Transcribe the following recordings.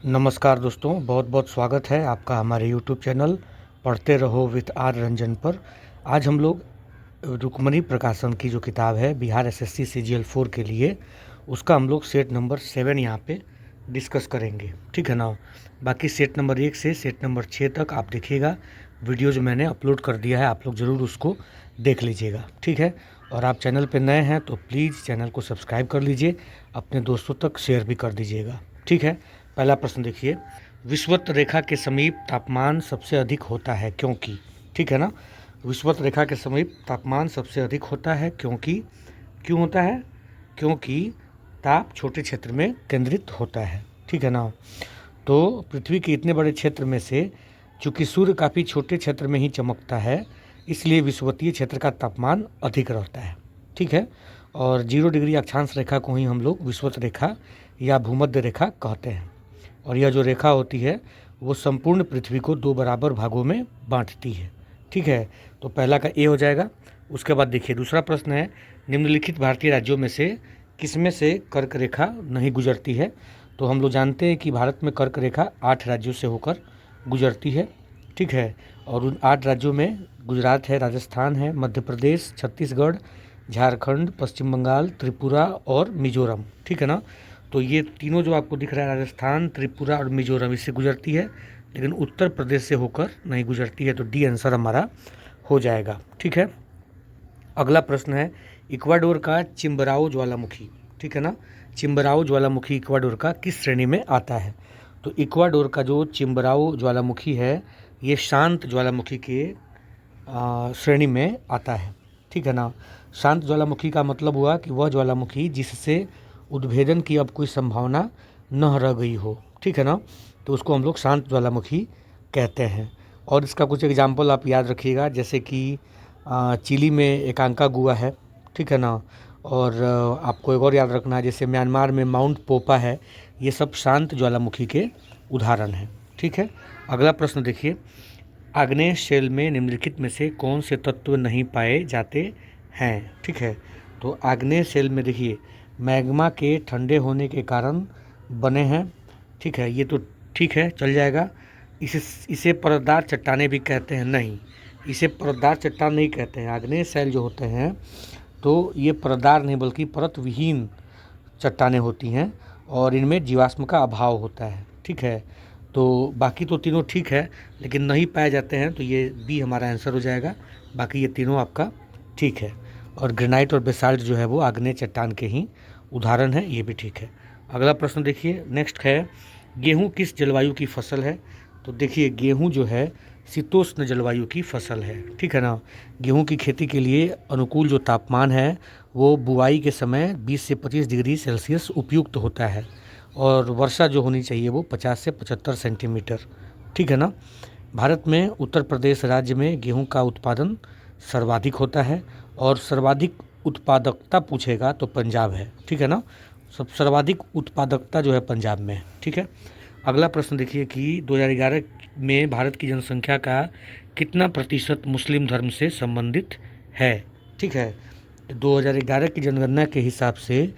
नमस्कार दोस्तों, बहुत बहुत स्वागत है आपका हमारे यूट्यूब चैनल पढ़ते रहो विथ आर रंजन पर। आज हम लोग रुक्मणी प्रकाशन की जो किताब है बिहार एसएससी सीजीएल 4 के लिए, उसका हम लोग सेट नंबर 7 यहाँ पे डिस्कस करेंगे, ठीक है ना। बाकी सेट नंबर 1 से सेट नंबर 6 तक आप देखिएगा, वीडियो जो मैंने अपलोड कर दिया है आप लोग ज़रूर उसको देख लीजिएगा, ठीक है। और आप चैनल पे नए हैं तो प्लीज़ चैनल को सब्सक्राइब कर लीजिए, अपने दोस्तों तक शेयर भी कर दीजिएगा, ठीक है। पहला प्रश्न देखिए, विषुवत रेखा के समीप तापमान सबसे अधिक होता है क्योंकि, ठीक है ना। विषुवत रेखा के समीप तापमान सबसे अधिक होता है क्योंकि, क्यों होता है? क्योंकि ताप छोटे क्षेत्र में केंद्रित होता है, ठीक है ना। तो पृथ्वी के इतने बड़े क्षेत्र में से चूँकि सूर्य काफ़ी छोटे क्षेत्र में ही चमकता है, इसलिए विषुवतीय क्षेत्र का तापमान अधिक रहता है, ठीक है। और 0 डिग्री अक्षांश रेखा को ही हम लोग विषुवत रेखा या भूमध्य रेखा कहते हैं। और यह जो रेखा होती है वो संपूर्ण पृथ्वी को 2 बराबर भागों में बांटती है, ठीक है। तो पहला का ए हो जाएगा। उसके बाद देखिए दूसरा प्रश्न है, निम्नलिखित भारतीय राज्यों में से किसमें से कर्क रेखा नहीं गुजरती है? तो हम लोग जानते हैं कि भारत में कर्क रेखा 8 राज्यों से होकर गुजरती है, ठीक है। और उन 8 राज्यों में गुजरात है, राजस्थान है, मध्य प्रदेश, छत्तीसगढ़, झारखंड, पश्चिम बंगाल, त्रिपुरा और मिजोरम, ठीक है ना। तो ये तीनों जो आपको दिख रहा है, राजस्थान, त्रिपुरा और मिजोरम, इससे गुजरती है, लेकिन उत्तर प्रदेश से होकर नहीं गुजरती है। तो डी आंसर हमारा हो जाएगा, ठीक है। अगला प्रश्न है, इक्वाडोर का चिम्बराओ ज्वालामुखी, ठीक है ना। चिम्बराओ ज्वालामुखी इक्वाडोर का किस श्रेणी में आता है? तो इक्वाडोर का जो चिम्बराओ ज्वालामुखी है ये शांत ज्वालामुखी के श्रेणी में आता है, ठीक है ना। शांत ज्वालामुखी का मतलब हुआ कि वह ज्वालामुखी जिससे उद्भेदन की अब कोई संभावना न रह गई हो, ठीक है ना। तो उसको हम लोग शांत ज्वालामुखी कहते हैं। और इसका कुछ एग्जाम्पल आप याद रखिएगा, जैसे कि चिली में एकांकागुआ है, ठीक है ना। और आपको एक और याद रखना है, जैसे म्यांमार में माउंट पोपा है, ये सब शांत ज्वालामुखी के उदाहरण हैं, ठीक है। अगला प्रश्न देखिए, आग्नेय शेल में निम्नलिखित में से कौन से तत्व नहीं पाए जाते हैं, ठीक है। तो आग्नेय शेल में देखिए मैग्मा के ठंडे होने के कारण बने हैं, ठीक है, ये तो ठीक है, चल जाएगा। इसे परतदार चट्टानें भी कहते हैं? नहीं, इसे परतदार चट्टान नहीं कहते हैं। आग्नेय शैल जो होते हैं तो ये परतदार नहीं बल्कि परत विहीन चट्टानें होती हैं और इनमें जीवाश्म का अभाव होता है, ठीक है। तो बाकी तो तीनों ठीक है, लेकिन नहीं पाए जाते हैं, तो ये बी हमारा आंसर हो जाएगा। बाकी ये तीनों आपका ठीक है। और ग्रेनाइट और बेसाल्ट जो है वो आग्नेय चट्टान के ही उदाहरण है, ये भी ठीक है। अगला प्रश्न देखिए, नेक्स्ट है, गेहूँ किस जलवायु की फसल है? तो देखिए गेहूँ जो है शीतोष्ण जलवायु की फसल है, ठीक है ना। गेहूँ की खेती के लिए अनुकूल जो तापमान है वो बुआई के समय 20 से 25 डिग्री सेल्सियस उपयुक्त होता है। और वर्षा जो होनी चाहिए वो 50 से 75 सेंटीमीटर, ठीक है ना। भारत में उत्तर प्रदेश राज्य में गेहूं का उत्पादन सर्वाधिक होता है और सर्वाधिक उत्पादकता पूछेगा तो पंजाब है, ठीक है ना। सब सर्वाधिक उत्पादकता जो है पंजाब में है, ठीक है। अगला प्रश्न देखिए कि 2011 में भारत की जनसंख्या का कितना प्रतिशत मुस्लिम धर्म से संबंधित है, ठीक है। 2011 की जनगणना के हिसाब से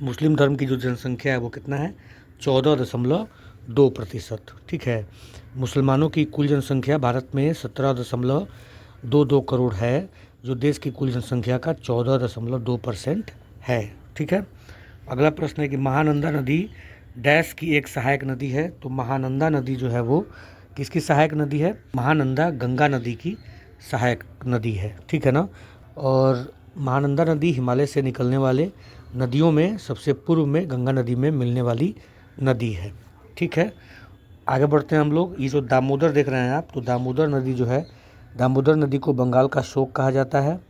मुस्लिम धर्म की जो जनसंख्या है वो कितना है? 14.2%, ठीक है। मुसलमानों की कुल जनसंख्या भारत में 17.22 करोड़ है, जो देश की कुल जनसंख्या का 14.2% है, ठीक है। अगला प्रश्न है कि महानंदा नदी डैश की एक सहायक नदी है? तो महानंदा नदी जो है वो किसकी सहायक नदी है? महानंदा गंगा नदी की सहायक नदी है, ठीक है ना। और महानंदा नदी हिमालय से निकलने वाले नदियों में सबसे पूर्व में गंगा नदी में मिलने वाली नदी है, ठीक है। आगे बढ़ते हैं हम लोग, ये जो दामोदर देख रहे हैं आप, तो दामोदर नदी जो है, दामोदर नदी को बंगाल का शोक कहा जाता है,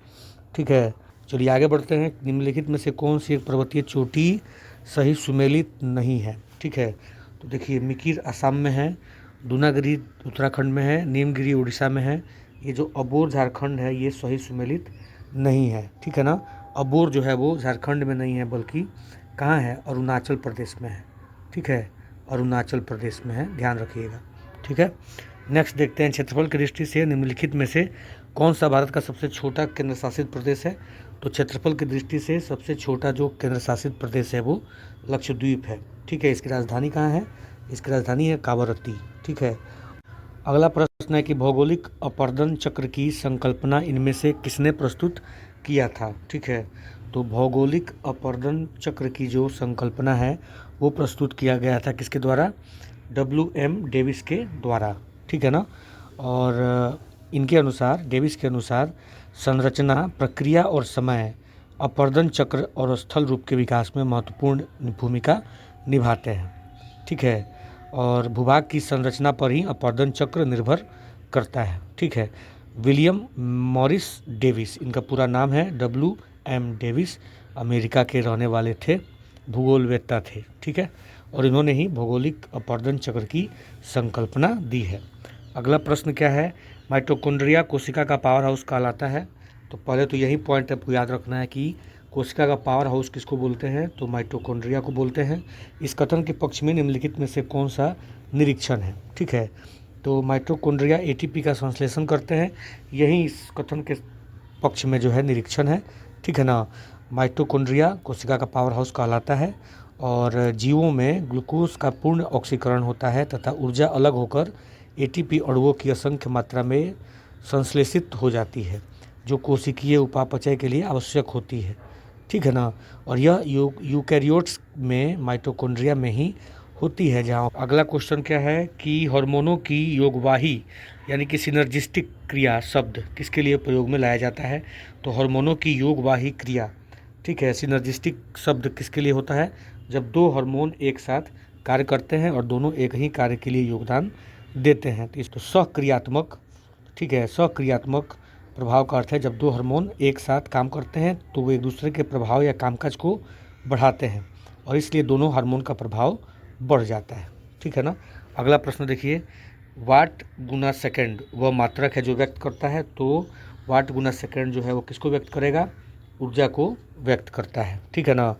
ठीक है। चलिए आगे बढ़ते हैं, निम्नलिखित में से कौन सी एक पर्वतीय चोटी सही सुमेलित नहीं है, ठीक है। तो देखिए मिकिर असम में है, दूनागिरी उत्तराखंड में है, नीमगिरी उड़ीसा में है, ये जो अबोर झारखंड है ये सही सुमेलित नहीं है, ठीक है ना। अबोर जो है वो झारखंड में नहीं है बल्कि कहाँ है? अरुणाचल प्रदेश में है, ठीक है, अरुणाचल प्रदेश में है, ध्यान रखिएगा, ठीक है। नेक्स्ट देखते हैं, क्षेत्रफल की दृष्टि से निम्नलिखित में से कौन सा भारत का सबसे छोटा केंद्र शासित प्रदेश है? तो क्षेत्रफल की दृष्टि से सबसे छोटा जो केंद्र शासित प्रदेश है वो लक्षद्वीप है, ठीक है। इसकी राजधानी कहाँ है? इसकी राजधानी है कावारत्ती। ठीक है। अगला प्रश्न है कि भौगोलिक अपर्दन चक्र की संकल्पना इनमें से किसने प्रस्तुत किया था। ठीक है। तो भौगोलिक अपर्दन चक्र की जो संकल्पना है वो प्रस्तुत किया गया था किसके द्वारा? WM डेविस के द्वारा। ठीक है ना। और इनके अनुसार, डेविस के अनुसार, संरचना, प्रक्रिया और समय अपर्दन चक्र और स्थल रूप के विकास में महत्वपूर्ण भूमिका निभाते हैं। ठीक है। और भूभाग की संरचना पर ही अपर्दन चक्र निर्भर करता है। ठीक है। विलियम मॉरिस डेविस, इनका पूरा नाम है, WM डेविस, अमेरिका के रहने वाले थे, भूगोलवेत्ता थे। ठीक है। और इन्होंने ही भौगोलिक अपर्दन चक्र की संकल्पना दी है। अगला प्रश्न क्या है? माइटोकॉन्ड्रिया कोशिका का पावर हाउस कहलाता है। तो पहले तो यही पॉइंट आपको याद रखना है कि कोशिका का पावर हाउस किसको बोलते हैं? तो माइटोकॉन्ड्रिया को बोलते हैं। इस कथन के पक्ष में निम्नलिखित में से कौन सा निरीक्षण है? ठीक है। तो माइटोकॉन्ड्रिया ATP का संश्लेषण करते हैं, यही इस कथन के पक्ष में जो है निरीक्षण है। ठीक है ना। माइटोकॉन्ड्रिया कोशिका का पावर हाउस कहलाता है और जीवों में ग्लूकोज का पूर्ण ऑक्सीकरण होता है तथा ऊर्जा अलग होकर ATP अणुओं की असंख्य मात्रा में संश्लेषित हो जाती है, जो कोशिकीय उपापचय के लिए आवश्यक होती है। ठीक है ना। और यह यूकैरियोट्स में माइटोकॉन्ड्रिया में ही होती है जहाँ। अगला क्वेश्चन क्या है कि हार्मोनों की योगवाही यानी कि सिनर्जिस्टिक क्रिया शब्द किसके लिए प्रयोग में लाया जाता है? तो हार्मोनों की योगवाही क्रिया, ठीक है, सिनर्जिस्टिक शब्द किसके लिए होता है? जब दो हार्मोन एक साथ कार्य करते हैं और दोनों एक ही कार्य के लिए योगदान देते हैं तो इसको सहक्रियात्मक, ठीक है, सहक्रियात्मक प्रभाव का अर्थ है जब दो हार्मोन एक साथ काम करते हैं तो वो एक दूसरे के प्रभाव या कामकाज को बढ़ाते हैं और इसलिए दोनों हार्मोन का प्रभाव बढ़ जाता है। ठीक है ना। अगला प्रश्न देखिए, वाट गुना सेकंड वह मात्रक है जो व्यक्त करता है, तो वाट गुना सेकंड जो है वो किसको व्यक्त करेगा? ऊर्जा को व्यक्त करता है। ठीक है ना।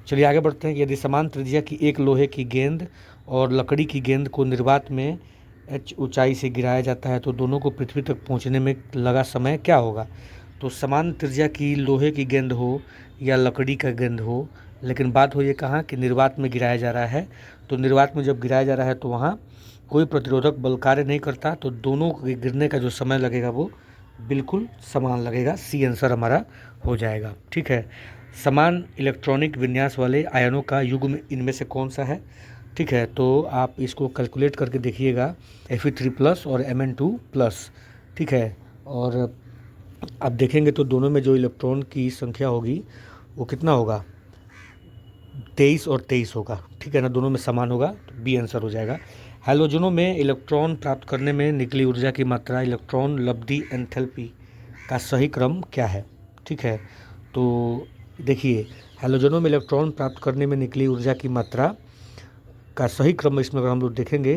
चलिए आगे बढ़ते हैं। यदि समान त्रिज्या की एक लोहे की गेंद और लकड़ी की गेंद को निर्वात में h ऊंचाई से गिराया जाता है तो दोनों को पृथ्वी तक पहुंचने में लगा समय क्या होगा? तो समान त्रिज्या की लोहे की गेंद हो या लकड़ी का गेंद हो, लेकिन बात हो ये कहाँ कि निर्वात में गिराया जा रहा है, तो निर्वात में जब गिराया जा रहा है तो वहाँ कोई प्रतिरोधक बल कार्य नहीं करता, तो दोनों के गिरने का जो समय लगेगा वो बिल्कुल समान लगेगा। सी आंसर हमारा हो जाएगा। ठीक है। समान इलेक्ट्रॉनिक विन्यास वाले आयनों का युग्म इनमें से कौन सा है? ठीक है। तो आप इसको कैलकुलेट करके देखिएगा, Fe3+ और Mn2+। ठीक है। और आप देखेंगे तो दोनों में जो इलेक्ट्रॉन की संख्या होगी वो कितना होगा? 23 और 23 होगा। ठीक है ना। दोनों में समान होगा तो बी आंसर हो जाएगा। हैलोजनों में इलेक्ट्रॉन प्राप्त करने में निकली ऊर्जा की मात्रा, इलेक्ट्रॉन लब्धि एंथैल्पी का सही क्रम क्या है? ठीक है। तो देखिए, हैलोजनों में इलेक्ट्रॉन प्राप्त करने में निकली ऊर्जा की मात्रा का सही क्रम इसमें अगर हम लोग देखेंगे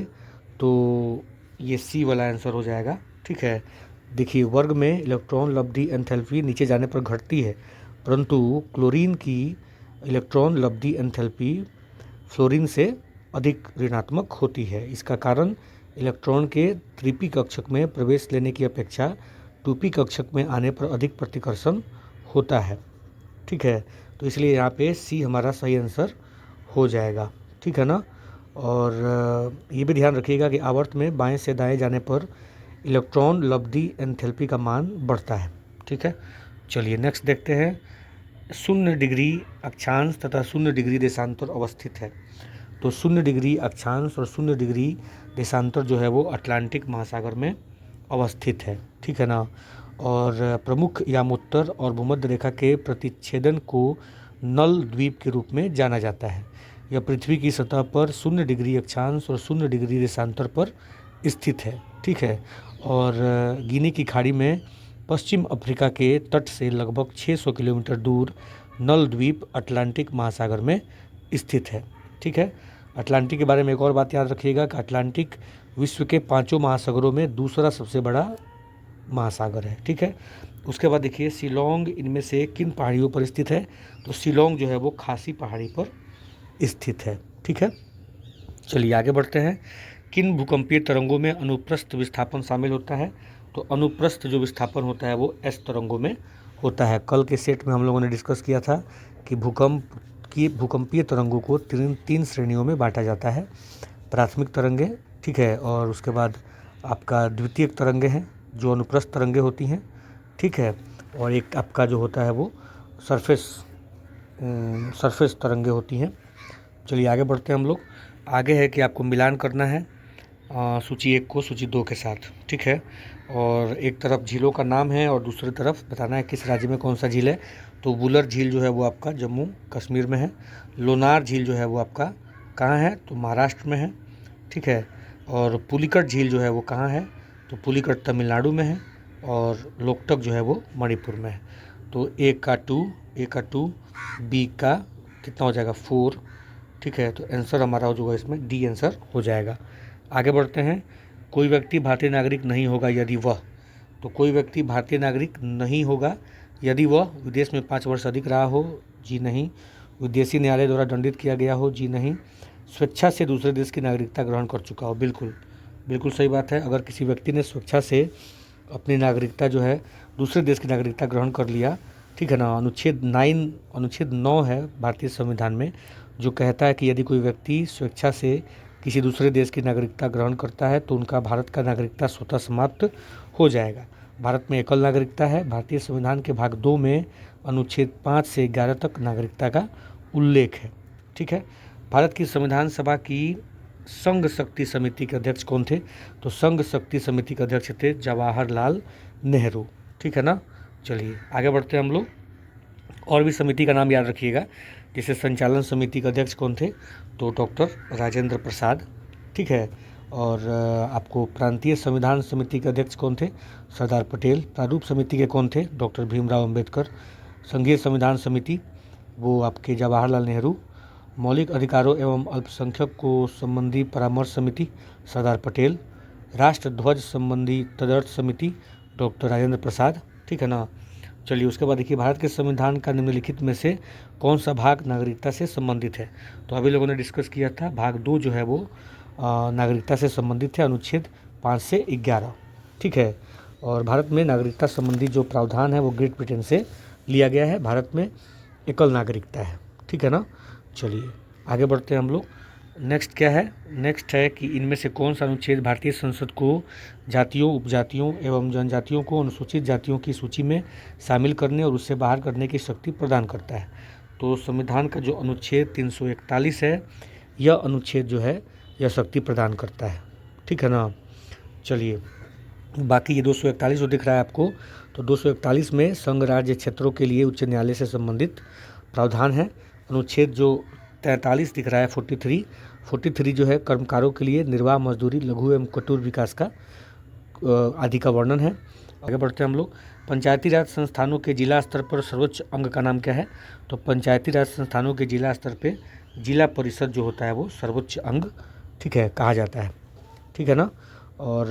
तो ये सी वाला आंसर हो जाएगा। ठीक है। देखिए, वर्ग में इलेक्ट्रॉन लब्धि एंथैल्पी नीचे जाने पर घटती है, परंतु क्लोरीन की इलेक्ट्रॉन लब्धि एंथैल्पी फ्लोरीन से अधिक ऋणात्मक होती है। इसका कारण इलेक्ट्रॉन के 3p कक्षक में प्रवेश लेने की अपेक्षा 2p कक्षक में आने पर अधिक प्रतिकर्षण होता है। ठीक है। तो इसलिए यहाँ पे सी हमारा सही आंसर हो जाएगा। ठीक है ना। और ये भी ध्यान रखिएगा कि आवर्त में बाएं से दाएं जाने पर इलेक्ट्रॉन लब्धि एंथैल्पी का मान बढ़ता है। ठीक है। चलिए नेक्स्ट देखते हैं। 0 डिग्री अक्षांश तथा 0 डिग्री देशांतर अवस्थित है। तो 0 डिग्री अक्षांश और 0 डिग्री देशांतर जो है वो अटलांटिक महासागर में अवस्थित है। ठीक है ना। और प्रमुख यामोत्तर और भूमध्य रेखा के प्रतिच्छेदन को नल द्वीप के रूप में जाना जाता है। यह पृथ्वी की सतह पर 0 डिग्री अक्षांश और 0 डिग्री देशांतर पर स्थित है। ठीक है। और गिनी की खाड़ी में पश्चिम अफ्रीका के तट से लगभग 600 किलोमीटर दूर नल द्वीप अटलांटिक महासागर में स्थित है। ठीक है। अटलांटिक के बारे में एक और बात याद रखिएगा कि अटलांटिक विश्व के 5 महासागरों में दूसरा सबसे बड़ा महासागर है। ठीक है। उसके बाद देखिए, शिलोंग इनमें से किन पहाड़ियों पर स्थित है? तो शिलोंग जो है वो खासी पहाड़ी पर स्थित है। ठीक है। चलिए आगे बढ़ते हैं। किन भूकंपीय तरंगों में अनुप्रस्थ विस्थापन शामिल होता है? तो अनुप्रस्थ जो विस्थापन होता है वो एस तरंगों में होता है। कल के सेट में हम लोगों ने डिस्कस किया था कि भूकंपीय तरंगों को तीन श्रेणियों में बांटा जाता है। प्राथमिक तरंगे, ठीक है। और उसके बाद आपका द्वितीयक तरंगे हैं जो अनुप्रस्थ तरंगे होती हैं, ठीक है। और एक आपका जो होता है वो सरफेस तरंगे होती हैं। चलिए आगे बढ़ते हैं हम लोग। आगे है कि आपको मिलान करना है सूची 1 को सूची 2 के साथ, ठीक है। और एक तरफ झीलों का नाम है और दूसरी तरफ बताना है किस राज्य में कौन सा झील है। तो वुलर झील जो है वो आपका जम्मू कश्मीर में है। लोनार झील जो है वो आपका कहाँ है, तो महाराष्ट्र में है, ठीक है। और पुलिकट झील जो है वो कहाँ है, तो पुलिकट तमिलनाडु में है। और लोकटक जो है वो मणिपुर में है। तो ए का 2, बी का कितना हो जाएगा 4, ठीक है। तो आंसर हमारा जो है इसमें डी आंसर हो जाएगा। आगे बढ़ते हैं। कोई व्यक्ति भारतीय नागरिक नहीं होगा यदि वह, तो कोई व्यक्ति भारतीय नागरिक नहीं होगा यदि वह विदेश में 5 वर्ष अधिक रहा हो, जी नहीं। विदेशी न्यायालय द्वारा दंडित किया गया हो, जी नहीं। स्वेच्छा से दूसरे देश की नागरिकता ग्रहण कर चुका हो, बिल्कुल बिल्कुल सही बात है। अगर किसी व्यक्ति ने स्वेच्छा से अपनी नागरिकता जो है दूसरे देश की नागरिकता ग्रहण कर लिया, ठीक है ना। अनुच्छेद 9 है भारतीय संविधान में जो कहता है कि यदि कोई व्यक्ति स्वेच्छा से किसी दूसरे देश की नागरिकता ग्रहण करता है तो उनका भारत का नागरिकता स्वतः समाप्त हो जाएगा। भारत में एकल नागरिकता है। भारतीय संविधान के भाग 2 में अनुच्छेद 5 से 11 तक नागरिकता का उल्लेख है, ठीक है। भारत की संविधान सभा की संघ शक्ति समिति के अध्यक्ष कौन थे, तो संघ शक्ति समिति के अध्यक्ष थे जवाहरलाल नेहरू, ठीक है ना। चलिए आगे बढ़ते हैं हम लोग। और भी समिति का नाम याद रखिएगा, जैसे संचालन समिति के अध्यक्ष कौन थे, तो डॉक्टर राजेंद्र प्रसाद, ठीक है। और आपको प्रांतीय संविधान समिति के अध्यक्ष कौन थे, सरदार पटेल। प्रारूप समिति के कौन थे, डॉक्टर भीमराव अंबेडकर। संघीय संविधान समिति वो आपके जवाहरलाल नेहरू। मौलिक अधिकारों एवं अल्पसंख्यक को संबंधी परामर्श समिति, सरदार पटेल। राष्ट्र ध्वज संबंधी तदर्थ समिति, डॉक्टर राजेंद्र प्रसाद, ठीक है ना। चलिए उसके बाद देखिए, भारत के संविधान का निम्नलिखित में से कौन सा भाग नागरिकता से संबंधित है। तो अभी लोगों ने डिस्कस किया था, भाग 2 जो है वो नागरिकता से संबंधित है, अनुच्छेद 5 से 11, ठीक है। और भारत में नागरिकता संबंधी जो प्रावधान है वो ग्रेट ब्रिटेन से लिया गया है। भारत में एकल नागरिकता है, ठीक है ना। चलिए आगे बढ़ते हैं हम लोग। नेक्स्ट क्या है, नेक्स्ट है कि इनमें से कौन सा अनुच्छेद भारतीय संसद को जातियों, उपजातियों एवं जनजातियों को अनुसूचित जातियों की सूची में शामिल करने और उससे बाहर करने की शक्ति प्रदान करता है। तो संविधान का जो अनुच्छेद 341 है, यह अनुच्छेद जो है यह शक्ति प्रदान करता है, ठीक है ना। चलिए बाकी ये 241 जो दिख रहा है आपको, तो 241 में संघ राज्य क्षेत्रों के लिए उच्च न्यायालय से संबंधित प्रावधान है। अनुच्छेद जो 43 दिख रहा है 43 जो है कर्मकारों के लिए निर्वाह मजदूरी, लघु एवं कुटीर विकास का आदि का वर्णन है। आगे बढ़ते हैं हम लोग। पंचायती राज संस्थानों के जिला स्तर पर सर्वोच्च अंग का नाम क्या है, तो पंचायती राज संस्थानों के जिला स्तर पे जिला परिषद जो होता है वो सर्वोच्च अंग, ठीक है, कहा जाता है, ठीक है ना। और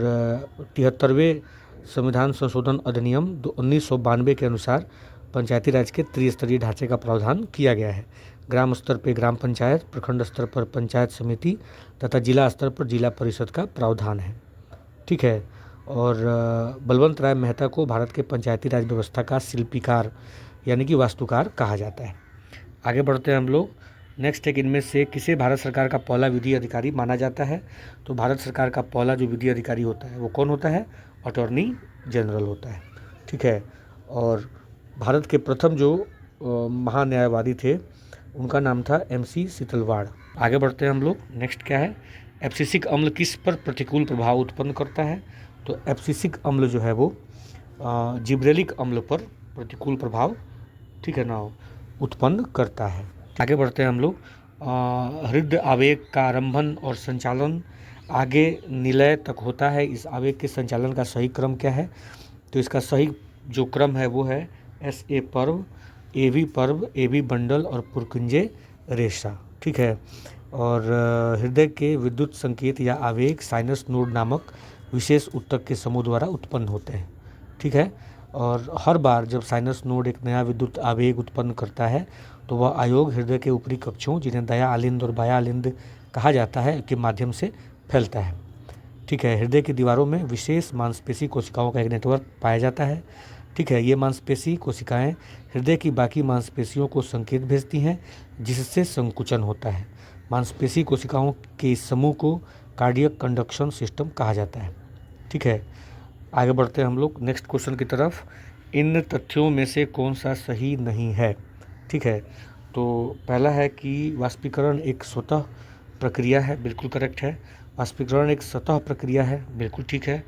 73वें संविधान संशोधन अधिनियम 1992 के अनुसार पंचायती राज के त्रिस्तरीय ढांचे का प्रावधान किया गया है। ग्राम स्तर पर ग्राम पंचायत, प्रखंड स्तर पर पंचायत समिति तथा जिला स्तर पर जिला परिषद का प्रावधान है, ठीक है। और बलवंत राय मेहता को भारत के पंचायती राज व्यवस्था का शिल्पीकार यानी कि वास्तुकार कहा जाता है। आगे बढ़ते हैं हम लोग। नेक्स्ट है कि इनमें से किसे भारत सरकार का पहला विधि अधिकारी माना जाता है, तो भारत सरकार का पहला जो विधि अधिकारी होता है वो कौन होता है, अटॉर्नी जनरल होता है, ठीक है। और भारत के प्रथम जो महान्यायवादी थे उनका नाम था MC सीतलवाड़। आगे बढ़ते हैं हम लोग। नेक्स्ट क्या है, एब्सिसिक अम्ल किस पर प्रतिकूल प्रभाव उत्पन्न करता है, तो एब्सिसिक अम्ल जो है वो जिब्रेलिक अम्ल पर प्रतिकूल प्रभाव, ठीक है ना, उत्पन्न करता है। आगे बढ़ते हैं हम लोग। हृदय आवेग का आरंभन और संचालन आगे निलय तक होता है। इस आवेग के संचालन का सही क्रम क्या है, तो इसका सही जो क्रम है वो है SA पर्व, AV पर्व, AV बंडल और पुरकुंजे रेशा, ठीक है। और हृदय के विद्युत संकेत या आवेग साइनस नोड नामक विशेष ऊतक के समूह द्वारा उत्पन्न होते हैं, ठीक है। और हर बार जब साइनस नोड एक नया विद्युत आवेग उत्पन्न करता है तो वह आयोग हृदय के ऊपरी कक्षों, जिन्हें दया आलिंद और बाया आलिंद कहा जाता है, के माध्यम से फैलता है, ठीक है। हृदय की दीवारों में विशेष मांसपेशी कोशिकाओं का एक नेटवर्क पाया जाता है, ठीक है। ये मांसपेशी कोशिकाएं हृदय की बाकी मांसपेशियों को संकेत भेजती हैं जिससे संकुचन होता है। मांसपेशी कोशिकाओं के इस समूह को कार्डियक कंडक्शन सिस्टम कहा जाता है। ठीक है, आगे बढ़ते हैं हम लोग नेक्स्ट क्वेश्चन की तरफ। इन तथ्यों में से कौन सा सही नहीं है? ठीक है, तो पहला है कि वाष्पीकरण एक स्वतः प्रक्रिया है, बिल्कुल करेक्ट है। वाष्पीकरण एक सतह प्रक्रिया है, बिल्कुल ठीक है।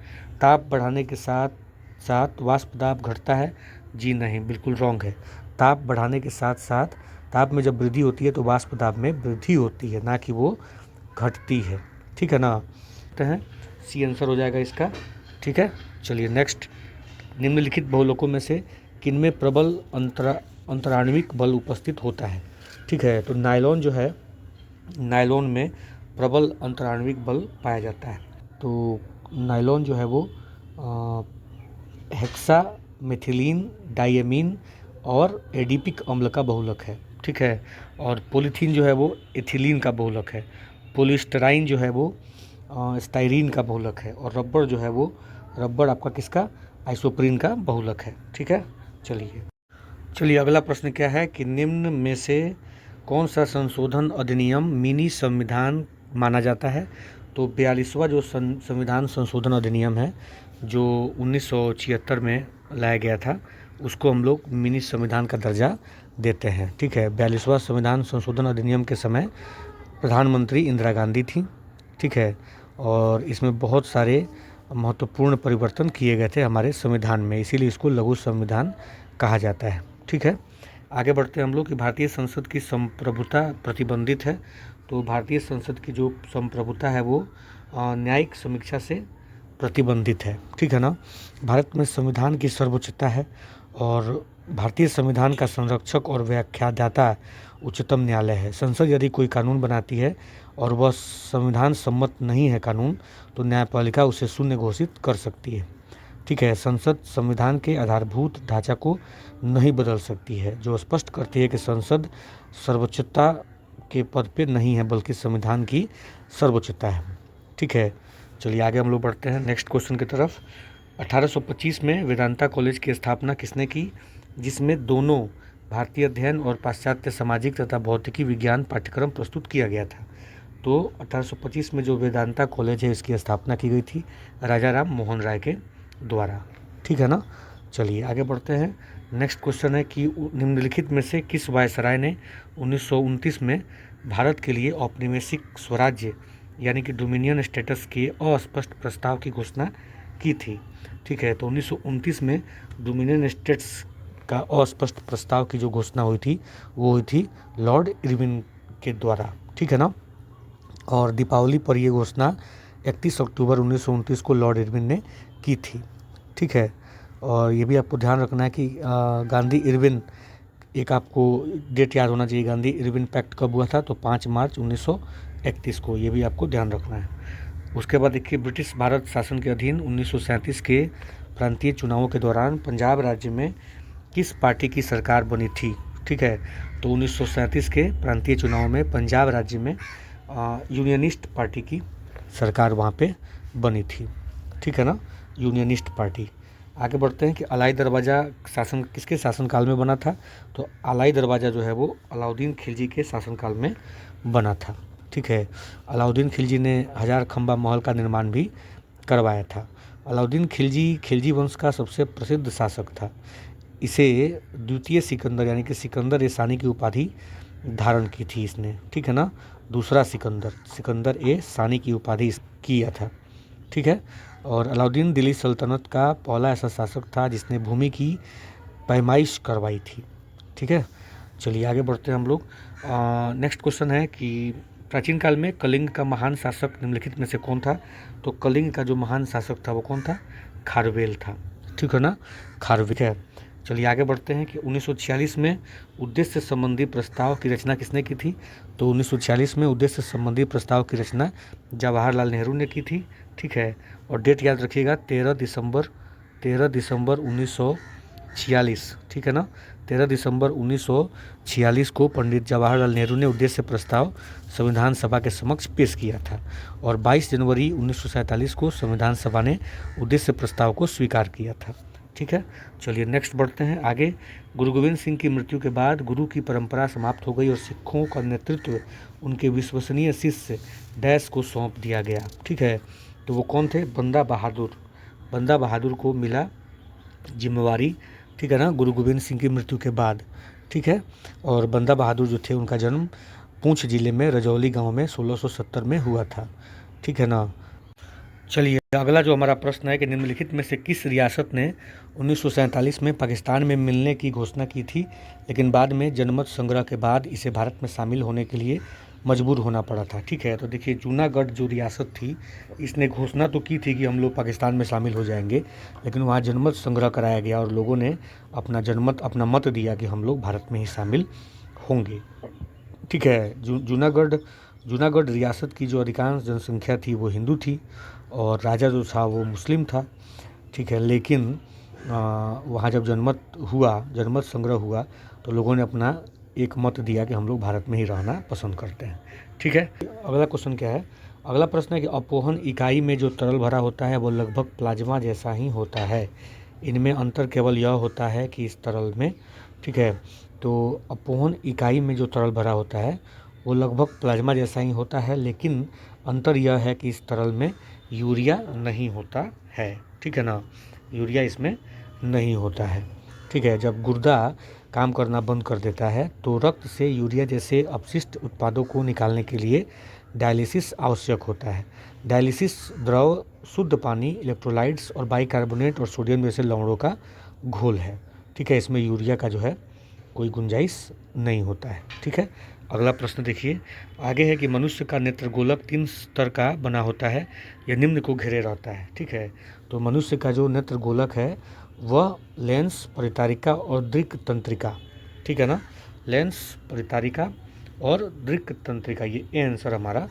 ताप बढ़ाने के साथ साथ वाष्प दाब घटता है, जी नहीं, बिल्कुल रॉन्ग है। ताप बढ़ाने के साथ साथ ताप में जब वृद्धि होती है तो वाष्प दाब में वृद्धि होती है, ना कि वो घटती है। ठीक है ना, तो है सी आंसर हो जाएगा इसका। ठीक है, चलिए नेक्स्ट। निम्नलिखित बहुलकों में से किनमें प्रबल अंतराण्विक बल उपस्थित होता है? ठीक है, तो नायलॉन जो है, नायलॉन में प्रबल अंतराण्विक बल पाया जाता है। तो नायलॉन जो है वो हेक्सा मेथिलीन डायमीन और एडिपिक अम्ल का बहुलक है। ठीक है, और पॉलीथीन जो है वो एथिलीन का बहुलक है। पोलिस्टराइन जो है वो स्टाइरीन का बहुलक है। और रबर जो है वो, रबर आपका किसका, आइसोप्रीन का बहुलक है। ठीक है, चलिए अगला प्रश्न क्या है कि निम्न में से कौन सा संशोधन अधिनियम मिनी संविधान माना जाता है? तो 42वां जो संविधान संशोधन अधिनियम है जो 1976 में लाया गया था, उसको हम लोग मिनी संविधान का दर्जा देते हैं। ठीक है, 42वां संविधान संशोधन अधिनियम के समय प्रधानमंत्री इंदिरा गांधी थी। ठीक है, और इसमें बहुत सारे महत्वपूर्ण परिवर्तन किए गए थे हमारे संविधान में, इसीलिए इसको लघु संविधान कहा जाता है। ठीक है, आगे बढ़ते हैं हम लोग कि भारतीय संसद की संप्रभुता प्रतिबंधित है। तो भारतीय संसद की जो संप्रभुता है वो न्यायिक समीक्षा से प्रतिबंधित है। ठीक है ना, भारत में संविधान की सर्वोच्चता है और भारतीय संविधान का संरक्षक और व्याख्यादाता उच्चतम न्यायालय है। संसद यदि कोई कानून बनाती है और वह संविधान सम्मत नहीं है कानून, तो न्यायपालिका उसे शून्य घोषित कर सकती है। ठीक है, संसद संविधान के आधारभूत ढांचा को नहीं बदल सकती है, जो स्पष्ट करती है कि संसद सर्वोच्चता के पद पे नहीं है बल्कि संविधान की सर्वोच्चता है। ठीक है, चलिए आगे हम लोग बढ़ते हैं नेक्स्ट क्वेश्चन की तरफ। 1825 में वेदांता कॉलेज की स्थापना किसने की, जिसमें दोनों भारतीय अध्ययन और पाश्चात्य सामाजिक तथा भौतिकी विज्ञान पाठ्यक्रम प्रस्तुत किया गया था? तो 1825 में जो वेदांता कॉलेज है इसकी स्थापना की गई थी राजा राम मोहन राय के द्वारा। ठीक है ना, चलिए आगे बढ़ते हैं। नेक्स्ट क्वेश्चन है कि निम्नलिखित में से किस वायसराय ने 1929 में भारत के लिए औपनिवेशिक स्वराज्य यानी कि डोमिनियन स्टेटस के अस्पष्ट प्रस्ताव की घोषणा की थी? ठीक है, तो 1929 में डोमिनियन स्टेट्स का अस्पष्ट प्रस्ताव की जो घोषणा हुई थी वो हुई थी लॉर्ड इरविन के द्वारा। ठीक है ना, और दीपावली पर ये घोषणा 31 अक्टूबर 1929 को लॉर्ड इरविन ने की थी। ठीक है, और ये भी आपको ध्यान रखना है कि गांधी इरविन, एक आपको डेट याद होना चाहिए, गांधी इरविन पैक्ट कब हुआ था? तो 5 मार्च 1931 को, ये भी आपको ध्यान रखना है। उसके बाद देखिए, ब्रिटिश भारत शासन के अधीन 1937 के प्रांतीय चुनावों के दौरान पंजाब राज्य में किस पार्टी की सरकार बनी थी? ठीक है, तो 1937 के प्रांतीय चुनावों में पंजाब राज्य में यूनियनिस्ट पार्टी की सरकार वहाँ पे बनी थी। ठीक है ना, यूनियनिस्ट पार्टी। आगे बढ़ते हैं कि अलाई दरवाज़ा शासन किसके शासनकाल में बना था? तो अलाई दरवाज़ा जो है वो अलाउद्दीन खिलजी के शासनकाल में बना था। ठीक है, अलाउद्दीन खिलजी ने 1000 खंबा महल का निर्माण भी करवाया था। अलाउद्दीन खिलजी वंश का सबसे प्रसिद्ध शासक था। इसे द्वितीय सिकंदर यानी कि सिकंदर ए सानी की उपाधि धारण की थी इसने। ठीक है ना, दूसरा सिकंदर ए सानी की उपाधि किया था। ठीक है, और अलाउद्दीन दिल्ली सल्तनत का पहला ऐसा शासक था जिसने भूमि की पैमाइश करवाई थी। ठीक है, चलिए आगे बढ़ते हैं हम लोग। नेक्स्ट क्वेश्चन है कि प्राचीन काल में कलिंग का महान शासक निम्नलिखित में से कौन था? तो कलिंग का जो महान शासक था वो कौन था? खारवेल था। ठीक है ना, खारवेल है। चलिए आगे बढ़ते हैं कि 1946 में उद्देश्य संबंधी प्रस्ताव की रचना किसने की थी? तो 1946 में उद्देश्य संबंधी प्रस्ताव की रचना जवाहरलाल नेहरू ने की थी। ठीक है, और डेट याद रखिएगा 13 दिसंबर 1946। ठीक है ना, 13 दिसंबर 1946 को पंडित जवाहरलाल नेहरू ने उद्देश्य प्रस्ताव संविधान सभा के समक्ष पेश किया था और 22 जनवरी 1947 को संविधान सभा ने उद्देश्य प्रस्ताव को स्वीकार किया था। ठीक है, चलिए नेक्स्ट बढ़ते हैं आगे। गुरु गोविंद सिंह की मृत्यु के बाद गुरु की परंपरा समाप्त हो गई और सिखों का नेतृत्व उनके विश्वसनीय शिष्य डैश को सौंप दिया गया। ठीक है, तो वो कौन थे? बंदा बहादुर। बंदा बहादुर को मिला जिम्मेवारी, ठीक है ना, गुरु गोविंद सिंह की मृत्यु के बाद। ठीक है, और बंदा बहादुर जो थे उनका जन्म पूंछ जिले में रजौली गांव में 1670 में हुआ था। ठीक है ना। चलिए अगला जो हमारा प्रश्न है कि निम्नलिखित में से किस रियासत ने 1947 में पाकिस्तान में मिलने की घोषणा की थी, लेकिन बाद में जनमत संग्रह के बाद इसे भारत में शामिल होने के लिए मजबूर होना पड़ा था। ठीक है, तो देखिए जूनागढ़ जो रियासत थी इसने घोषणा तो की थी कि हम लोग पाकिस्तान में शामिल हो जाएंगे, लेकिन वहाँ जनमत संग्रह कराया गया और लोगों ने अपना मत दिया कि हम लोग भारत में ही शामिल होंगे। ठीक है, जूनागढ़ रियासत की जो अधिकांश जनसंख्या थी वो हिंदू थी और राजा जो था वो मुस्लिम था। ठीक है, लेकिन वहाँ जब जनमत संग्रह हुआ तो लोगों ने अपना एक मत दिया कि हम लोग भारत में ही रहना पसंद करते हैं। ठीक है, अगला क्वेश्चन क्या है? अगला प्रश्न है कि अपोहन इकाई में जो तरल भरा होता है वो लगभग प्लाज्मा जैसा ही होता है। इनमें अंतर केवल यह होता है कि इस तरल में, ठीक है, तो अपोहन इकाई में जो तरल भरा होता है वो लगभग प्लाज्मा जैसा ही होता है, लेकिन अंतर यह है कि इस तरल में यूरिया नहीं होता है। ठीक है ना, यूरिया इसमें नहीं होता है। ठीक है, जब गुर्दा काम करना बंद कर देता है तो रक्त से यूरिया जैसे अपशिष्ट उत्पादों को निकालने के लिए डायलिसिस आवश्यक होता है। डायलिसिस द्रव शुद्ध पानी, इलेक्ट्रोलाइट्स और बाइकार्बोनेट और सोडियम जैसे लवणों का घोल है। ठीक है, इसमें यूरिया का जो है कोई गुंजाइश नहीं होता है। ठीक है, अगला प्रश्न देखिए आगे है कि मनुष्य का नेत्रगोलक 3 स्तर का बना होता है, यह निम्न को घेरे रहता है। ठीक है, तो मनुष्य का जो नेत्रगोलक है वह लेंस, परितारिका और दृक् तंत्रिका, ठीक है ना, लेंस, परितारिका और दृक् तंत्रिका, ये आंसर हमारा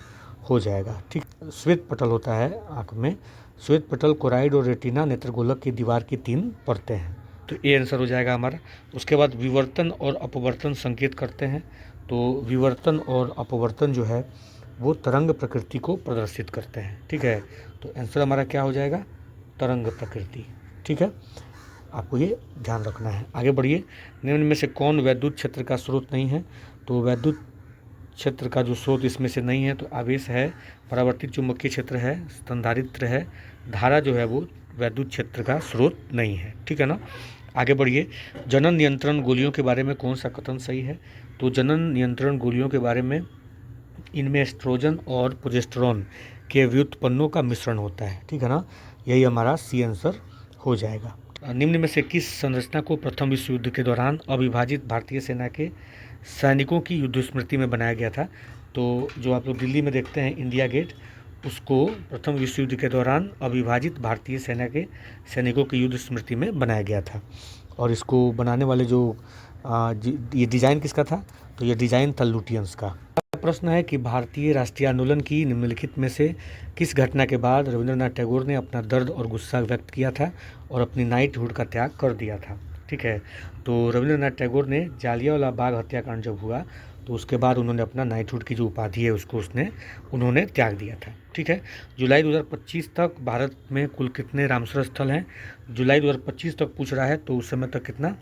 हो जाएगा। ठीक, श्वेत पटल होता है आँख में। श्वेत पटल, कोराइड और रेटिना नेत्रगोलक की दीवार की 3 परतें हैं, तो ये आंसर हो जाएगा हमारा। उसके बाद विवर्तन और अपवर्तन संकेत करते हैं, तो विवर्तन और अपवर्तन जो है वो तरंग प्रकृति को प्रदर्शित करते हैं। ठीक है, तो आंसर हमारा क्या हो जाएगा? तरंग प्रकृति। ठीक है, आपको ये ध्यान रखना है। आगे बढ़िए, निम्न में से कौन वैद्युत क्षेत्र का स्रोत नहीं है? तो वैद्युत क्षेत्र का जो स्रोत इसमें से नहीं है तो आवेश है, परावर्तित चुंबकीय क्षेत्र है, स्तनधारित्र है, धारा जो है वो वैद्युत क्षेत्र का स्रोत नहीं है। ठीक है ना। आगे बढ़िए, जनन नियंत्रण गोलियों के बारे में कौन सा कथन सही है? तो जनन नियंत्रण गोलियों के बारे में इनमें एस्ट्रोजन और प्रोजेस्टेरोन के व्युत्पन्नों का मिश्रण होता है। ठीक है ना, यही हमारा सी आंसर हो जाएगा। निम्न में से किस संरचना को प्रथम विश्व युद्ध के दौरान अविभाजित भारतीय सेना के सैनिकों की युद्ध स्मृति में बनाया गया था? तो जो आप लोग दिल्ली में देखते हैं इंडिया गेट, उसको प्रथम विश्व युद्ध के दौरान अविभाजित भारतीय सेना के सैनिकों की युद्ध स्मृति में बनाया गया था। और इसको बनाने वाले जो ये डिज़ाइन किसका था? तो ये डिज़ाइन था लुटियंस का। प्रश्न है कि भारतीय राष्ट्रीय आंदोलन की निम्नलिखित में से किस घटना के बाद रविंद्रनाथ टैगोर ने अपना दर्द और गुस्सा व्यक्त किया था और अपनी नाइटहुड का त्याग कर दिया था? ठीक है, तो रविंद्रनाथ टैगोर ने जालियांवाला बाग हत्याकांड जब हुआ तो उसके बाद उन्होंने अपना नाइटहुड की जो उपाधि है उसको उन्होंने त्याग दिया था। ठीक है, जुलाई 2025 तक भारत में कुल कितने रामसर स्थल हैं? जुलाई 2025 तक पूछ रहा है, तो उस समय तक कितना?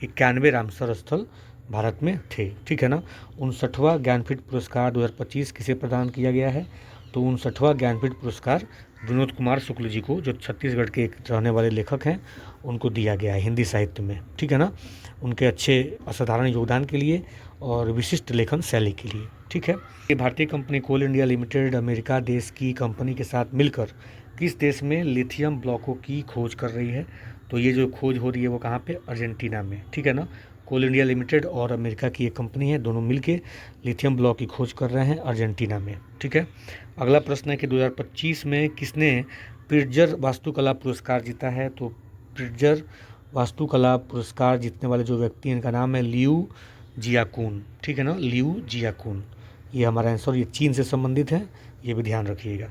91 रामसर स्थल भारत में थे। ठीक है ना। 59वां ज्ञानपीठ पुरस्कार 2025 किसे प्रदान किया गया है? तो 59वां ज्ञानपीठ पुरस्कार विनोद कुमार शुक्ल जी को, जो छत्तीसगढ़ के एक रहने वाले लेखक हैं, उनको दिया गया है हिंदी साहित्य में। ठीक है ना, उनके अच्छे असाधारण योगदान के लिए और विशिष्ट लेखन शैली के लिए। ठीक है, ये भारतीय कंपनी कोल इंडिया लिमिटेड अमेरिका देश की कंपनी के साथ मिलकर किस देश में लिथियम ब्लॉकों की खोज कर रही है? तो ये जो खोज हो रही है वो कहाँ पे? अर्जेंटीना में। ठीक है ना, कोल इंडिया लिमिटेड और अमेरिका की एक कंपनी है, दोनों मिलके लिथियम ब्लॉक की खोज कर रहे हैं अर्जेंटीना में। ठीक है, अगला प्रश्न है कि 2025 में किसने प्रिट्जर वास्तुकला पुरस्कार जीता है? तो प्रिट्जर वास्तुकला पुरस्कार जीतने वाले जो व्यक्ति हैं इनका नाम है लियू जियाकुन। ठीक है ना, लियू जियाकुन, ये हमारा आंसर, ये चीन से संबंधित है, ये भी ध्यान रखिएगा।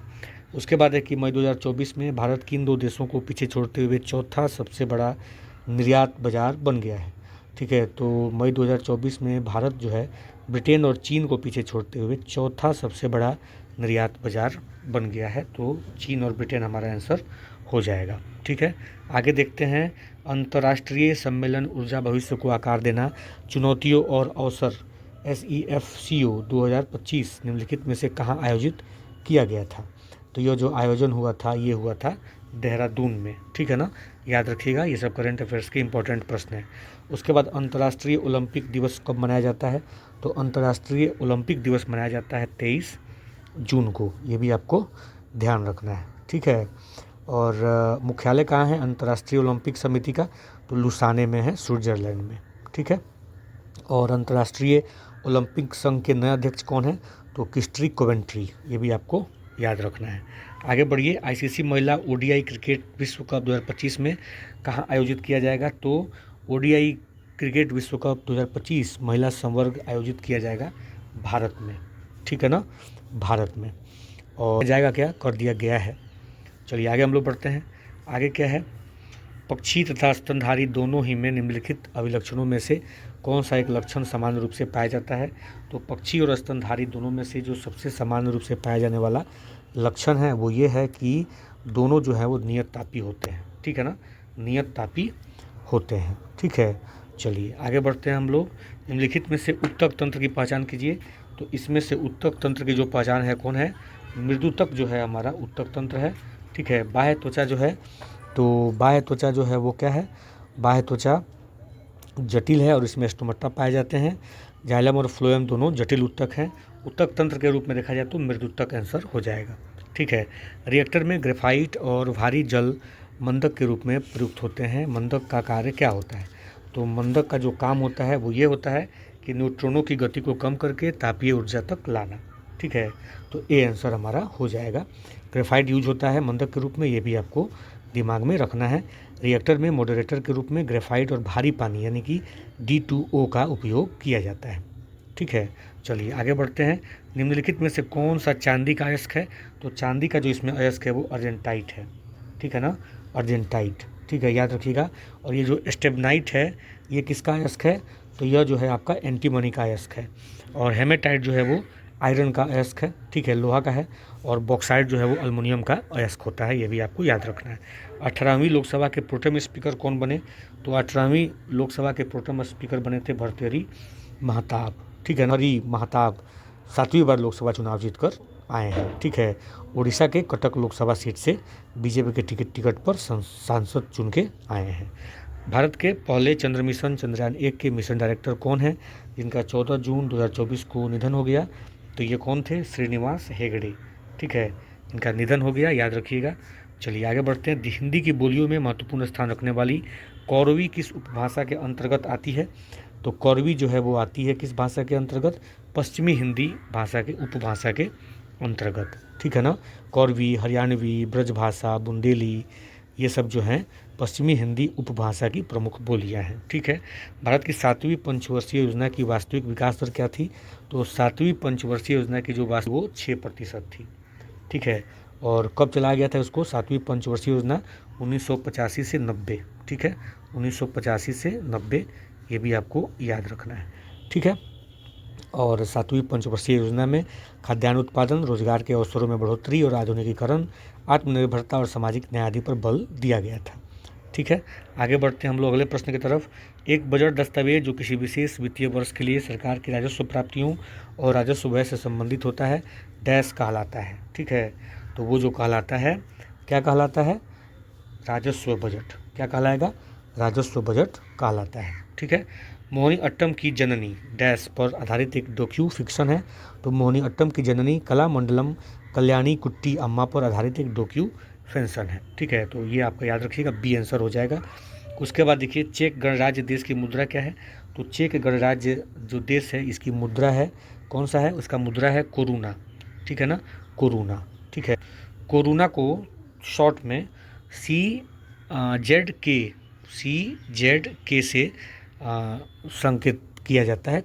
उसके बाद है कि मई 2024 में भारत किन 2 देशों को पीछे छोड़ते हुए चौथा सबसे बड़ा निर्यात बाजार बन गया है? ठीक है, तो मई 2024 में भारत जो है ब्रिटेन और चीन को पीछे छोड़ते हुए चौथा सबसे बड़ा निर्यात बाजार बन गया है। तो चीन और ब्रिटेन हमारा आंसर हो जाएगा। ठीक है, आगे देखते हैं। अंतर्राष्ट्रीय सम्मेलन ऊर्जा भविष्य को आकार देना, चुनौतियों और अवसर SEFCO 2025 निम्नलिखित में से कहाँ आयोजित किया गया था? तो यह जो आयोजन हुआ था ये हुआ था देहरादून में। ठीक है ना, याद रखिएगा, ये सब करंट अफेयर्स के इंपॉर्टेंट प्रश्न हैं। उसके बाद अंतर्राष्ट्रीय ओलंपिक दिवस कब मनाया जाता है? तो अंतर्राष्ट्रीय ओलंपिक दिवस मनाया जाता है 23 जून को। ये भी आपको ध्यान रखना है। ठीक है, और मुख्यालय कहाँ है अंतर्राष्ट्रीय ओलंपिक समिति का? तो लुसाने में है, स्विट्जरलैंड में। ठीक है, और अंतर्राष्ट्रीय ओलंपिक संघ के नए अध्यक्ष कौन है? तो क्रिस्टी कोवेंट्री। ये भी आपको याद रखना है। आगे बढ़िए। ICC महिला ODI क्रिकेट विश्व कप 2025 में कहाँ आयोजित किया जाएगा? तो ODI क्रिकेट विश्व कप 2025 महिला संवर्ग आयोजित किया जाएगा भारत में। ठीक है ना, भारत में। और जाएगा क्या, कर दिया गया है। चलिए आगे हम लोग बढ़ते हैं। आगे क्या है? पक्षी तथा स्तनधारी दोनों ही में निम्नलिखित अभिलक्षणों में से कौन सा एक लक्षण सामान्य रूप से पाया जाता है? तो पक्षी और स्तनधारी दोनों में से जो सबसे सामान्य रूप से पाया जाने वाला लक्षण है वो ये है कि दोनों जो है वो नियत तापी होते हैं। ठीक है ना, नियत तापी होते हैं। ठीक है, चलिए आगे बढ़ते हैं हम लोग। निम्नलिखित में से उत्तक तंत्र की पहचान कीजिए। तो इसमें से उत्तक तंत्र की जो पहचान है कौन है? मृदुतक जो है हमारा उत्तक तंत्र है। ठीक है, बाह्य त्वचा जो है, तो बाह्य त्वचा जो है वो क्या है? बाह्य त्वचा जटिल है और इसमें स्टोमेटा पाए जाते हैं। जाइलम और फ्लोएम दोनों जटिल उत्तक हैं। उत्तक तंत्र के रूप में देखा जाए तो मृदुतक आंसर हो जाएगा। ठीक है, रिएक्टर में ग्रेफाइट और भारी जल मंदक के रूप में प्रयुक्त होते हैं। मंदक का कार्य क्या होता है? तो मंदक का जो काम होता है वो ये होता है कि न्यूट्रॉनों की गति को कम करके तापीय ऊर्जा तक लाना। ठीक है, तो ए आंसर हमारा हो जाएगा। ग्रेफाइट यूज होता है मंदक के रूप में, ये भी आपको दिमाग में रखना है। रिएक्टर में मॉडरेटर के रूप में ग्रेफाइट और भारी पानी यानी कि D2O का उपयोग किया जाता है। ठीक है, चलिए आगे बढ़ते हैं। निम्नलिखित में से कौन सा चांदी का अयस्क है? तो चांदी का जो इसमें अयस्क है वो अर्जेंटाइट है। ठीक है ना, अर्जेंटाइट। ठीक है, याद रखिएगा। और ये जो स्टेबनाइट है ये किसका अयस्क है? तो यह जो है आपका एंटीमनी का अयस्क है। और हेमेटाइट जो है वो आयरन का अयस्क है। ठीक है, लोहा का है। और बॉक्साइट जो है वो अल्मुनियम का अयस्क होता है। ये भी आपको याद रखना है। 18वीं लोकसभा के प्रोटेम स्पीकर कौन बने? तो 18वीं लोकसभा के प्रोटेम स्पीकर बने थे भर्तृहरि महताब। ठीक है, हरि महताब 7वीं बार लोकसभा चुनाव जीतकर आए हैं। ठीक है, उड़ीसा के कटक लोकसभा सीट से बीजेपी के टिकट पर सांसद चुन के आए हैं। भारत के पहले चंद्र मिशन चंद्रयान 1 के मिशन डायरेक्टर कौन है जिनका 14 जून 2024 को निधन हो गया? तो ये कौन थे? श्रीनिवास हेगड़े। ठीक है, इनका निधन हो गया, याद रखिएगा। चलिए आगे बढ़ते हैं। हिंदी की बोलियों में महत्वपूर्ण स्थान रखने वाली कौरवी किस उपभाषा के अंतर्गत आती है? तो कौरवी जो है वो आती है किस भाषा के अंतर्गत? पश्चिमी हिंदी भाषा के उपभाषा के अंतर्गत। ठीक है ना, कौरवी, हरियाणवी, ब्रजभाषा, बुंदेली, ये सब जो हैं पश्चिमी हिंदी उपभाषा की प्रमुख बोलियां हैं। ठीक है, भारत की 7वीं पंचवर्षीय योजना की वास्तविक विकास दर क्या थी? तो 7वीं पंचवर्षीय योजना की जो वास्तविक वो 6% थी। ठीक है, और कब चलाया गया था उसको? 7वीं पंचवर्षीय योजना 1985 से 90। ठीक है, 1985 से 90, ये भी आपको याद रखना है। ठीक है, और 7वीं पंचवर्षीय योजना में खाद्यान्न उत्पादन, रोजगार के अवसरों में बढ़ोतरी और आधुनिकीकरण, आत्मनिर्भरता और सामाजिक न्याय आदि पर बल दिया गया था। ठीक है, आगे बढ़ते हैं हम लोग अगले प्रश्न की तरफ। एक बजट दस्तावेज जो किसी विशेष वित्तीय वर्ष के लिए सरकार की राजस्व प्राप्तियों और राजस्व व्यय से संबंधित होता है, डैश कहलाता है। ठीक है, तो वो जो कहलाता है, क्या कहलाता है? राजस्व बजट। क्या कहलाएगा? राजस्व बजट कहलाता है। ठीक है, मोहिनी अट्टम की जननी डैश पर आधारित एक डॉक्यू फिक्शन है। तो मोहिनी अट्टम की जननी कलामंडलम कल्याणी कुट्टी अम्मा पर आधारित एक डॉक्यू फिक्शन है। ठीक है, तो ये आपका याद रखिएगा, बी आंसर हो जाएगा। उसके बाद देखिए, चेक गणराज्य देश की मुद्रा क्या है? तो चेक गणराज्य जो देश है इसकी मुद्रा है, कौन सा है? उसका मुद्रा है कोरूना। ठीक है ना, कोरूना। ठीक है, कोरूना को शॉर्ट में CZK से संकेत किया जाता है।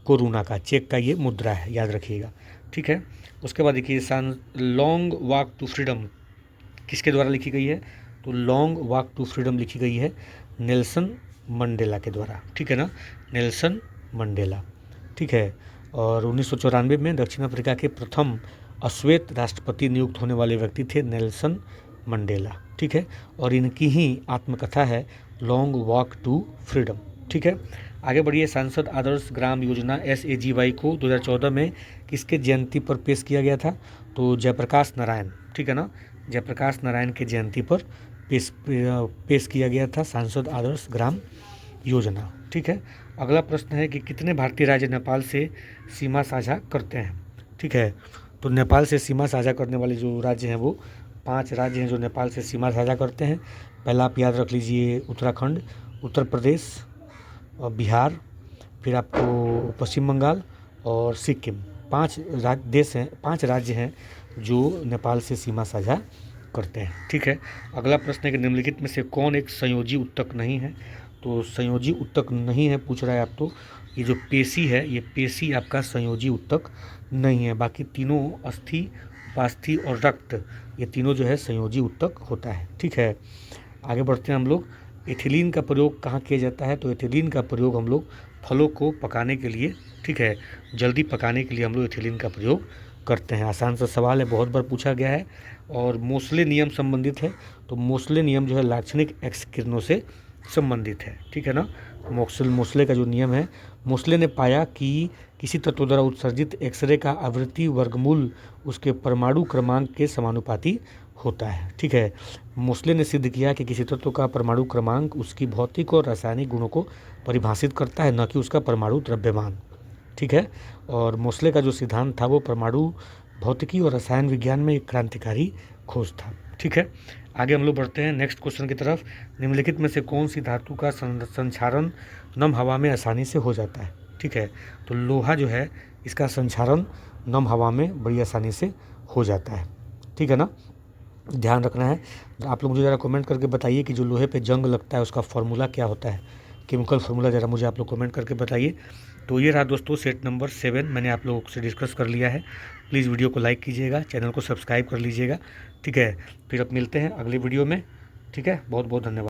कोरूना का चेक का ये मुद्रा है, याद रखिएगा। ठीक है, उसके बाद देखिए, लॉन्ग वॉक टू फ्रीडम किसके द्वारा लिखी गई है? तो लॉन्ग वॉक टू फ्रीडम लिखी गई है नेल्सन मंडेला के द्वारा। ठीक है ना, नेल्सन मंडेला। ठीक है, और 1994 में दक्षिण अफ्रीका के प्रथम अश्वेत राष्ट्रपति नियुक्त होने वाले व्यक्ति थे नेल्सन मंडेला। ठीक है, और इनकी ही आत्मकथा है लॉन्ग वॉक टू फ्रीडम। ठीक है, आगे बढ़िए। सांसद आदर्श ग्राम योजना SAGY को 2014 में किसके जयंती पर पेश किया गया था? तो जयप्रकाश नारायण। ठीक है ना, जयप्रकाश नारायण के जयंती पर पेश किया गया था सांसद आदर्श ग्राम योजना। ठीक है, अगला प्रश्न है कि कितने भारतीय राज्य नेपाल से सीमा साझा करते हैं? ठीक है, तो नेपाल से सीमा साझा करने वाले जो राज्य हैं वो 5 राज्य हैं जो नेपाल से सीमा साझा करते हैं। पहला आप याद रख लीजिए उत्तराखंड, उत्तर प्रदेश और बिहार, फिर आपको पश्चिम बंगाल और सिक्किम। 5 राज्य हैं जो नेपाल से सीमा साझा करते हैं। ठीक है, अगला प्रश्न है कि निम्नलिखित में से कौन एक संयोजी ऊतक नहीं है? तो संयोजी ऊतक नहीं है पूछ रहा है आप, तो ये जो पेशी है, ये पेशी आपका संयोजी ऊतक नहीं है। बाकी तीनों अस्थि, उपास्थि और रक्त, ये तीनों जो है संयोजी ऊतक होता है। ठीक है, आगे बढ़ते हैं हम लोग। एथिलीन का प्रयोग कहाँ किया जाता है? तो एथिलीन का प्रयोग हम लोग फलों को पकाने के लिए, ठीक है, जल्दी पकाने के लिए हम लोग एथिलीन का प्रयोग करते हैं। आसान सा सवाल है, बहुत बार पूछा गया है। और मोसले नियम संबंधित है, तो मोसले नियम जो है लाक्षणिक एक्स किरणों से संबंधित है। ठीक है ना, मोसले का जो नियम है, मोसले ने पाया कि किसी तत्व द्वारा उत्सर्जित एक्सरे का आवृत्ति वर्गमूल उसके परमाणु क्रमांक के समानुपाती होता है। ठीक है, मोसले ने सिद्ध किया कि किसी तत्व का परमाणु क्रमांक उसकी भौतिक और रासायनिक गुणों को परिभाषित करता है, न कि उसका परमाणु द्रव्यमान। ठीक है, और मोसले का जो सिद्धांत था वो परमाणु भौतिकी और रसायन विज्ञान में एक क्रांतिकारी खोज था। ठीक है, आगे हम लोग बढ़ते हैं नेक्स्ट क्वेश्चन की तरफ। निम्नलिखित में से कौन सी धातु का संक्षारण नम हवा में आसानी से हो जाता है? ठीक है, तो लोहा जो है इसका संक्षारण नम हवा में बड़ी आसानी से हो जाता है। ठीक है ना, ध्यान रखना है। आप लोग मुझे ज़रा कमेंट करके बताइए कि जो लोहे पे जंग लगता है उसका फॉर्मूला क्या होता है, केमिकल फार्मूला ज़रा मुझे आप लोग कमेंट करके बताइए। तो ये रहा दोस्तों सेट नंबर 7 मैंने आप लोगों से डिस्कस कर लिया है। प्लीज़ वीडियो को लाइक कीजिएगा, चैनल को सब्सक्राइब कर लीजिएगा। ठीक है, फिर अब मिलते हैं अगले वीडियो में। ठीक है, बहुत बहुत धन्यवाद।